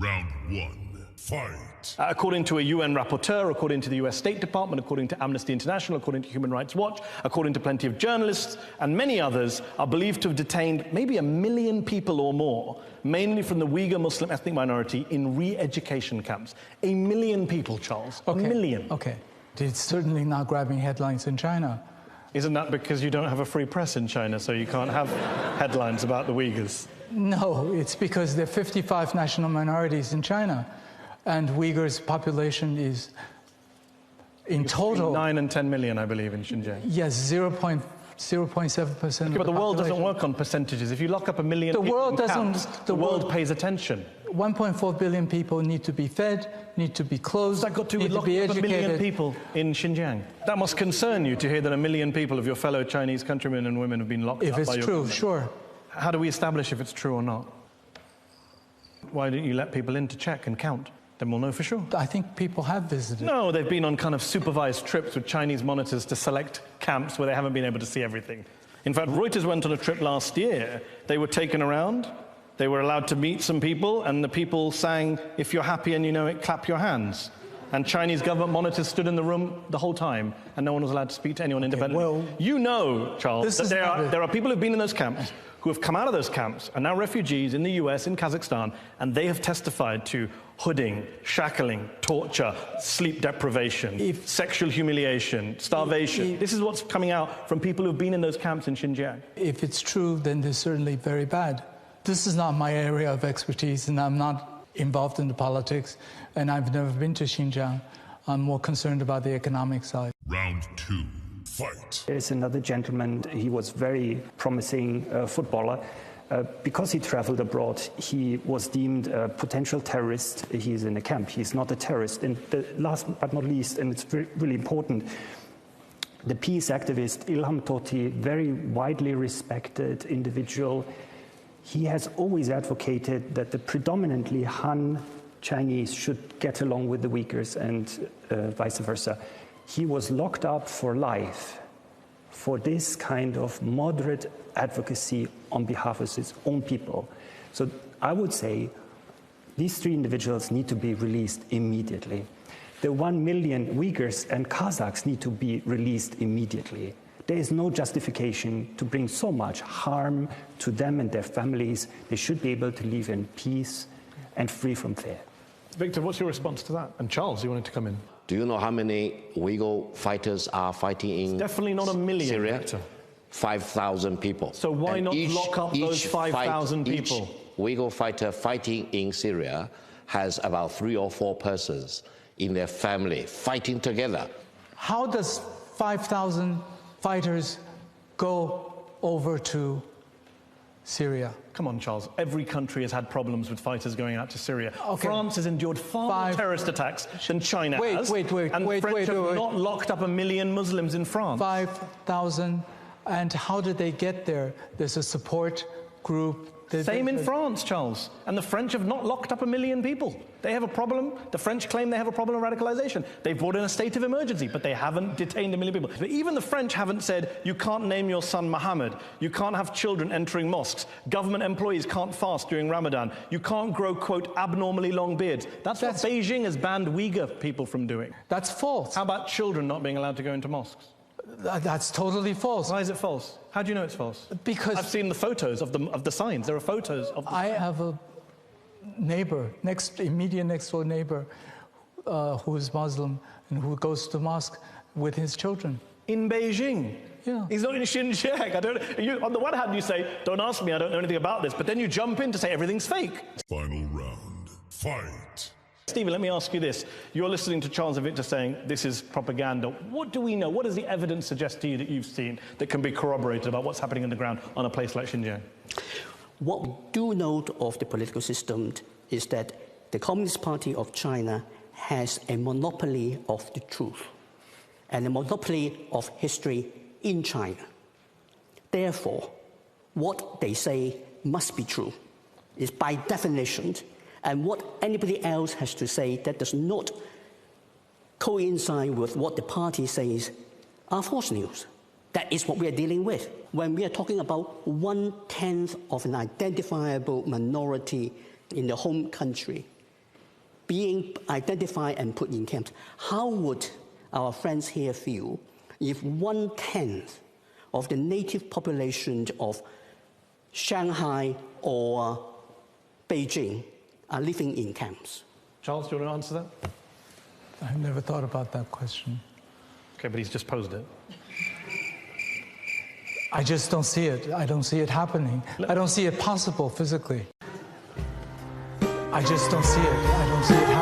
Round one, fight. According to a UN rapporteur, according to the US State Department, according to Amnesty International, according to Human Rights Watch, according to plenty of journalists and many others, are believed to have detained maybe 1 million people or more, mainly from the Uyghur Muslim ethnic minority, in re-education camps. 1 million people, Charles. Okay. 1 million. Okay. It's certainly not grabbing headlines in China. Isn't that because you don't have a free press in China, so you can't have headlines about the Uyghurs? No, it's because there are 55 national minorities in China, and Uyghurs' population is, in total... 9 and 10 million, I believe, in Xinjiang. Yes, 0.7% Okay, but the world doesn't work on percentages. If you lock up 1 million people in camps, the world pays attention. 1.4 billion people need to be fed, need to be clothed, What's that got to do need with to be locking up 1 million educated. people in Xinjiang? That must concern you to hear that 1 million people of your fellow Chinese countrymen and women have been locked If up by it's your true, government. sure. How do we establish if it's true or not? Why don't you let people in to check and count? Then we'll know for sure. I think people have visited. No, they've been on kind of supervised trips with Chinese monitors to select camps where they haven't been able to see everything. In fact, Reuters went on a trip last year. They were taken around. They were allowed to meet some people, and the people sang, "If you're happy and you know it, clap your hands." And Chinese government monitors stood in the room the whole time, and no one was allowed to speak to anyone independently. well, you know, Charles, that there are people who've been in those camps, who have come out of those camps, are now refugees in the US, in Kazakhstan, and they have testified to hooding, shackling, torture, sleep deprivation, sexual humiliation, starvation. This is what's coming out from people who've been in those camps in Xinjiang. If it's true, then they're certainly very bad. This is not my area of expertise, and I'm not involved in the politics, and I've never been to Xinjiang. I'm more concerned about the economic side. Round two, fight. There's another gentleman, he was very promising footballer. Because he traveled abroad, he was deemed a potential terrorist. He's in a camp, he's not a terrorist. And the last but not least, and it's really important, the peace activist Ilham Tohti, very widely respected individual, he has always advocated that the predominantly Han Chinese should get along with the Uyghurs and vice versa. He was locked up for life for this kind of moderate advocacy on behalf of his own people. So I would say these 3 individuals need to be released immediately. The 1 million Uyghurs and Kazakhs need to be released immediately. There is no justification to bring so much harm to them and their families. They should be able to live in peace and free from fear. Victor, what's your response to that? And Charles, you wanted to come in. Do you know how many Uyghur fighters are fighting in Definitely not 1 million, Syria? Victor. 5,000 people. So why not lock up those 5,000 people? Each Uyghur fighter fighting in Syria has about 3 or 4 persons in their family fighting together. How does 5,000 fighters go over to Syria? Come on, Charles. Every country has had problems with fighters going out to Syria. Okay. France has endured far more terrorist attacks than China has. And French have not locked up 1 million Muslims in France. 5,000. And how did they get there? There's a support group. Same in France, Charles. And the French have not locked up 1 million people. They have a problem. The French claim they have a problem of radicalization. They've brought in a state of emergency, but they haven't detained 1 million people. But even the French haven't said, you can't name your son Mohammed. You can't have children entering mosques. Government employees can't fast during Ramadan. You can't grow, quote, abnormally long beards. That's what Beijing has banned Uyghur people from doing. That's false. How about children not being allowed to go into mosques? That's totally false. Why is it false? How do you know it's false? Because I've seen the photos of the signs. There are photos of the I have a neighbor, immediate next door neighbor, who is Muslim and who goes to mosque with his children. In Beijing? Yeah. He's not in Xinjiang. On the one hand, you say, don't ask me, I don't know anything about this. But then you jump in to say everything's fake. Final round, fight. Stephen, let me ask you this. You're listening to Charles and Victor saying this is propaganda. What do we know? What does the evidence suggest to you that you've seen that can be corroborated about what's happening on the ground on a place like Xinjiang? What we do know of the political system is that the Communist Party of China has a monopoly of the truth and a monopoly of history in China. Therefore, what they say must be true is by definition, and what anybody else has to say that does not coincide with what the party says are false news. That is what we are dealing with. When we are talking about 1/10 of an identifiable minority in the home country, being identified and put in camps. How would our friends here feel if 1/10 of the native population of Shanghai or Beijing are living in camps? Charles, do you want to answer that? I've never thought about that question. Okay, but he's just posed it. I just don't see it. I don't see it happening. I don't see it possible physically. I just don't see it. I don't see it happening.